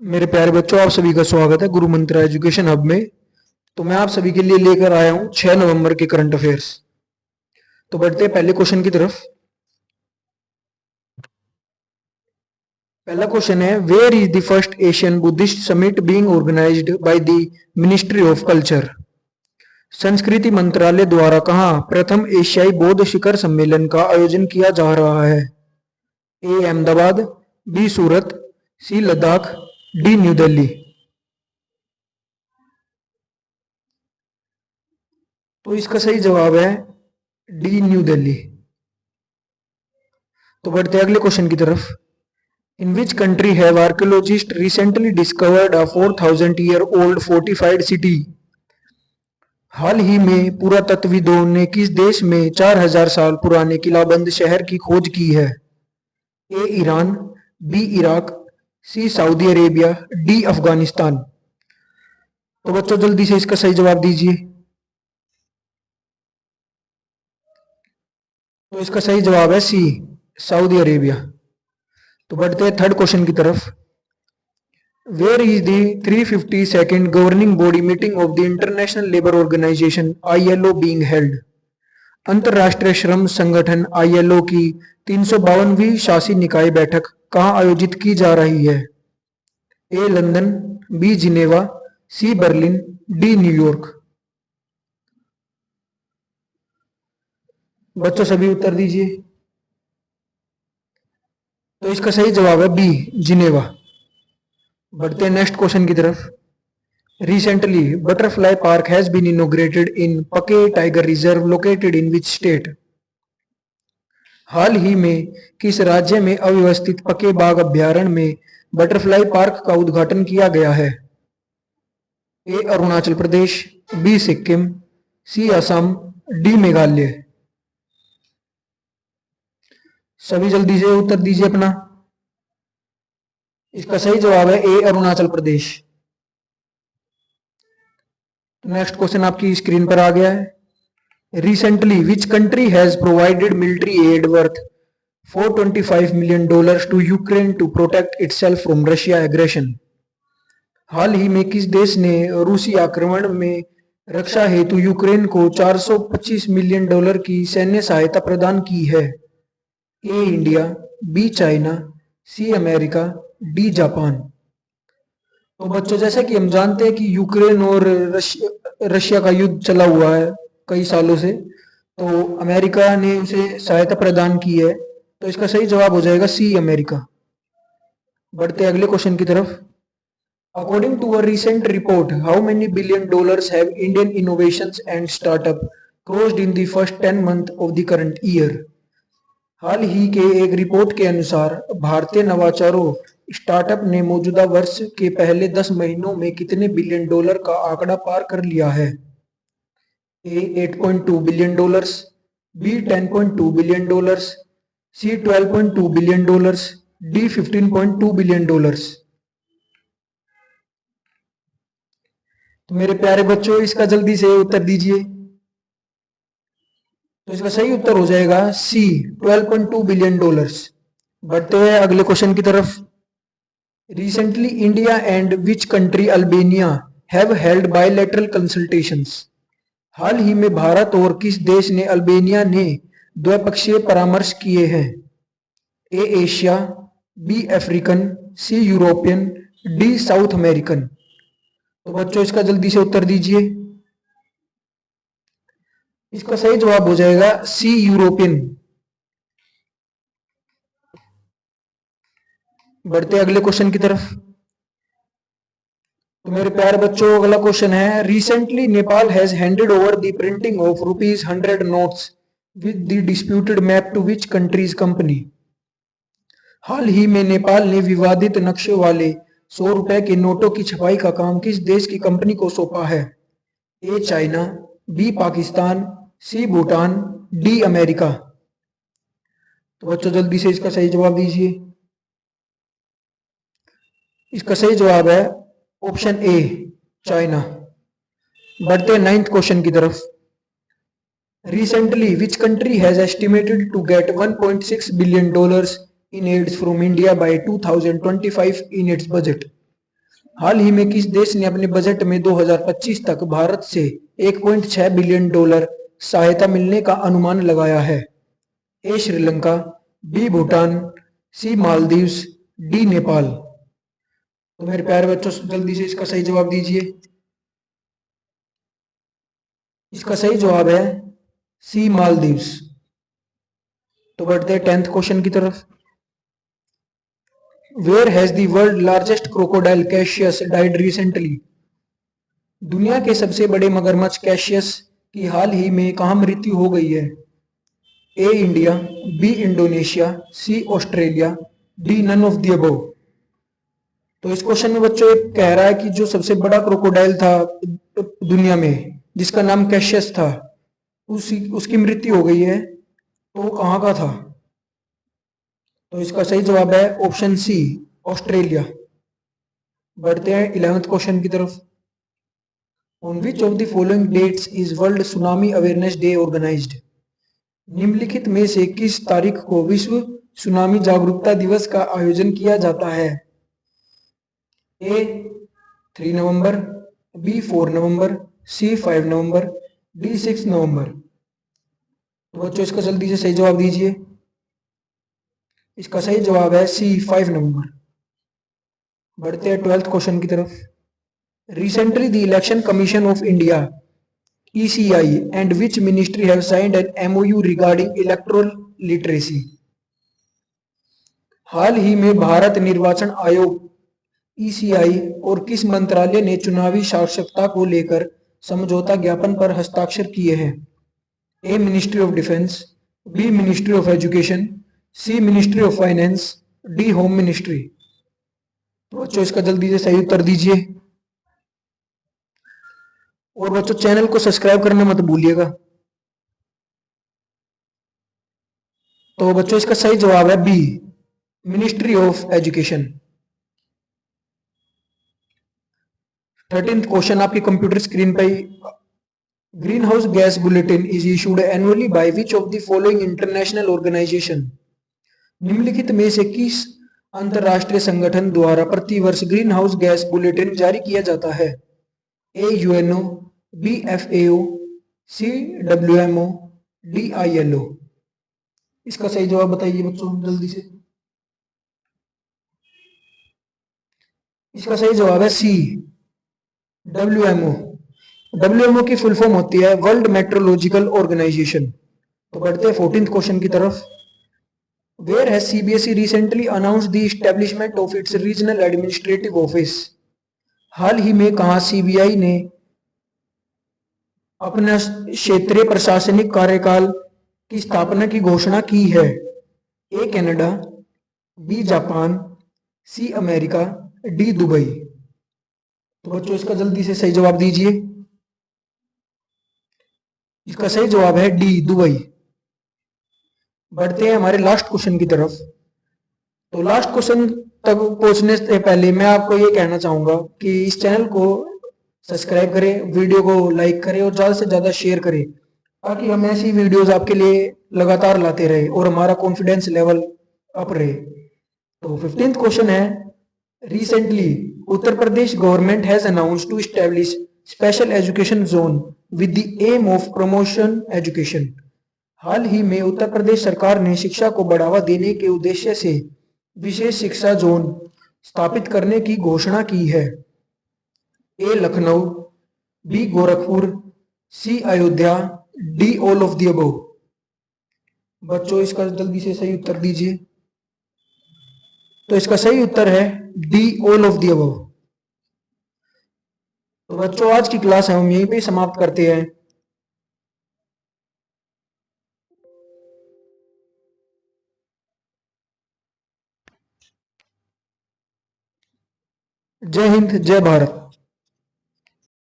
मेरे प्यारे बच्चों, आप सभी का स्वागत है गुरु मंत्रा एजुकेशन हब में। तो मैं आप सभी के लिए लेकर आया हूं 6 नवंबर के करंट अफेयर्स। तो बढ़ते हैं पहले क्वेश्चन की तरफ। पहला क्वेश्चन है, where is the first Asian Buddhist summit being organized by the ministry of culture? संस्कृति मंत्रालय द्वारा कहाँ प्रथम एशियाई बौद्ध शिखर सम्मेलन का आयोजन किया जा रहा है? ए अहमदाबाद, बी सूरत, सी लद्दाख, डी न्यू दिल्ली। तो इसका सही जवाब है डी न्यू दिल्ली। तो बढ़ते हैं अगले क्वेश्चन की तरफ। In which country have archaeologists recently discovered a 4000 year old fortified city? हाल ही में पुरातत्वविदों ने किस देश में 4000 साल पुराने किलाबंद शहर की खोज की है? A Iran, B Iraq, C Saudi Arabia, D Afghanistan. तो बच्चों जल्दी से इसका सही जवाब दीजिए। तो इसका सही जवाब है सी सऊदी अरेबिया। तो बढ़ते हैं थर्ड क्वेश्चन की तरफ। Where is the 352nd governing body meeting of the International Labour Organization ILO being held? अंतर्राष्ट्रीय श्रम संगठन ILO की 352वीं शासी निकाय बैठक कहाँ आयोजित की जा रही है? ए लंदन, बी जिनेवा, सी बर्लिन, डी न्यूयॉर्क। बच्चों सभी उत्तर दीजिए। तो इसका सही जवाब है बी जिनेवा। बढ़ते हैं नेक्स्ट क्वेश्चन की तरफ। Recently, Butterfly Park has been inaugurated in Pake Tiger Reserve located in which state? हाल ही में किस राज्य में अव्यवस्थित पके बाघ अभ्यारण्य में बटरफ्लाई पार्क का उद्घाटन किया गया है? A Arunachal Pradesh, B Sikkim, C Assam, D Meghalaya. सभी जल्दी से उत्तर दीजिए अपना। इसका सही जवाब है A Arunachal Pradesh. Next question आपकी स्क्रीन पर आ गया है। Recently which country has provided military aid worth $425 million to Ukraine to protect itself from Russia aggression? हाल ही में किस देश ने रूसी आक्रमण में रक्षा हेतु यूक्रेन को $425 मिलियन की सैन्य सहायता प्रदान की है? A India, B China, C America, D Japan. तो बच्चों जैसा कि हम जानते हैं कि यूक्रेन और रशिया का युद्ध चला हुआ है कई सालों से, तो अमेरिका ने उसे सहायता प्रदान की है। तो इसका सही जवाब हो जाएगा सी अमेरिका। बढ़ते अगले क्वेश्चन की तरफ। According to a recent report, how many billion dollars have Indian innovations and startup closed in the first 10 month of the current year? हाल ही के एक रिपोर्ट के अनुसार भारतीय नवाचारों स्टार्टअप ने मौजूदा वर्ष के पहले 10 महीनों में कितने बिलियन डॉलर का आंकड़ा पार कर लिया है? A 8.2 billion dollars, B 10.2 billion dollars, C 12.2 billion dollars, D 15.2 billion dollars. तो मेरे प्यारे बच्चों इसका जल्दी से उत्तर दीजिए। तो इसका सही उत्तर हो जाएगा सी 12.2 बिलियन डॉलर्स। बढ़ते हुए अगले क्वेश्चन की तरफ। Recently India and which country Albania have held bilateral consultations? हाल ही में भारत और किस देश ने अल्बेनिया ने द्विपक्षीय परामर्श किए हैं? A Asia, B African, C European, D South American. तो बच्चों इसका जल्दी से उत्तर दीजिए। इसका सही जवाब हो जाएगा सी यूरोपियन। बढ़ते अगले क्वेश्चन की तरफ। तो मेरे प्यारे बच्चों अगला क्वेश्चन है, recently Nepal has handed over the printing of ₹100 notes with the disputed map to which countries company? हाल ही में नेपाल ने विवादित नक्शे वाले ₹100 के नोटों की छपाई का काम किस देश की कंपनी को सौंपा है? A China, B Pakistan, C Bhutan, D America. तो बच्चों जल्दी से इसका सही जवाब दीजिए। इसका सही जवाब है ऑप्शन ए चाइना। बढ़ते हैं 9th क्वेश्चन की तरफ। Recently which country has estimated to get $1.6 billion in aids from India by 2025 in its budget? हाल ही में किस देश ने अपने बजट में 2025 तक भारत से 1.6 बिलियन डॉलर सहायता मिलने का अनुमान लगाया है? ए श्रीलंका, बी भूटान, सी मालदीव्स, डी नेपाल। तो मेरे प्यारे बच्चों जल्दी से इसका सही जवाब दीजिए। इसका सही जवाब है सी मालदीव्स। तो बढ़ते हैं 10th क्वेश्चन की तरफ। Where has the world largest crocodile Cassius died recently? दुनिया के सबसे बड़े मगरमच्छ कैशियस की हाल ही में कहां मृत्यु हो गई है? A India, B Indonesia, C Australia, D none of the above. तो इस क्वेश्चन में बच्चों एक कह रहा है कि जो सबसे बड़ा क्रोकोडाइल था दुनिया में जिसका नाम कैशियस था उसकी मृत्यु हो गई है, तो वो कहाँ का था? तो इसका सही जवाब है ऑप्शन सी ऑस्ट्रेलिया। बढ़ते हैं 11th क्वेश्चन की तरफ। On which of the following dates is world tsunami awareness day organized? निम्नलिखित में से किस तारीख को विश्व सुनामी जागरूकता दिवस का आयोजन किया जाता है? ए 3 नवंबर, बी 4 नवंबर, सी 5 नवंबर, डी 6 नवंबर। तो बच्चों इसका जल्दी से सही जवाब दीजिए। इसका सही जवाब है सी 5 नवंबर। बढ़ते हैं 12th क्वेश्चन की तरफ। Recently the election commission of India ECI and which ministry have signed an MOU regarding electoral literacy? हाल ही में भारत निर्वाचन आयोग ECI और किस मंत्रालय ने चुनावी साक्षरता को लेकर समझौता ज्ञापन पर हस्ताक्षर किए हैं? A ministry of defence, B ministry of education, C ministry of finance, D home ministry. तो बच्चों इसका जल्दी से सही उत्तर दीजिए। और बच्चों चैनल को सब्सक्राइब करना मत भूलिएगा। तो बच्चों इसका सही जवाब है B ministry of education. 13th question आपकी कंप्यूटर स्क्रीन पर। Green house gas bulletin is issued annually by which of the following international organization? निम्नलिखित में से किस अंतरराष्ट्रीय संगठन द्वारा प्रतिवर्ष ग्रीन हाउस गैस बुलेटिन जारी किया जाता है? ए यूएनओ, बी FAO, सी WMO, डी ILO। इसका सही जवाब बताइए बच्चों जल्दी से। इसका सही जवाब है सी WMO। WMO की फुल फॉर्म होती है वर्ल्ड मेट्रोलॉजिकल ऑर्गेनाइजेशन। तो बढ़ते हैं 14th क्वेश्चन की तरफ। Where has CBSE recently announced the establishment of its regional administrative office? हाल ही में कहा CBI ने अपना क्षेत्रीय प्रशासनिक कार्यकाल की स्थापना की घोषणा की है? A Canada, B Japan, C America, D Dubai. तो बच्चों इसका जल्दी से सही जवाब दीजिए। इसका सही जवाब है डी दुबई। बढ़ते हैं हमारे लास्ट क्वेश्चन की तरफ। तो लास्ट क्वेश्चन तक पहुंचने से पहले मैं आपको ये कहना चाहूंगा कि इस चैनल को सब्सक्राइब करें, वीडियो को लाइक करें और ज्यादा से ज्यादा शेयर करें ताकि हम ऐसी वीडियोस आपके लिए लगातार लाते रहे और हमारा कॉन्फिडेंस लेवल अप रहे। तो 15th क्वेश्चन है, recently Uttar Pradesh government has announced to establish special education zone with the aim of promotion education. हाल ही में उत्तर प्रदेश सरकार ने शिक्षा को बढ़ावा देने के उद्देश्य से विशेष शिक्षा जोन स्थापित करने की घोषणा की है। A Lucknow, B Gorakhpur, C Ayodhya, D all of the above. बच्चों इसका जल्दी से सही उत्तर दीजिए। तो इसका सही उत्तर है D all of the above. तो बच्चों आज की क्लास हम यहीं पे समाप्त करते हैं। जय हिंद, जय भारत।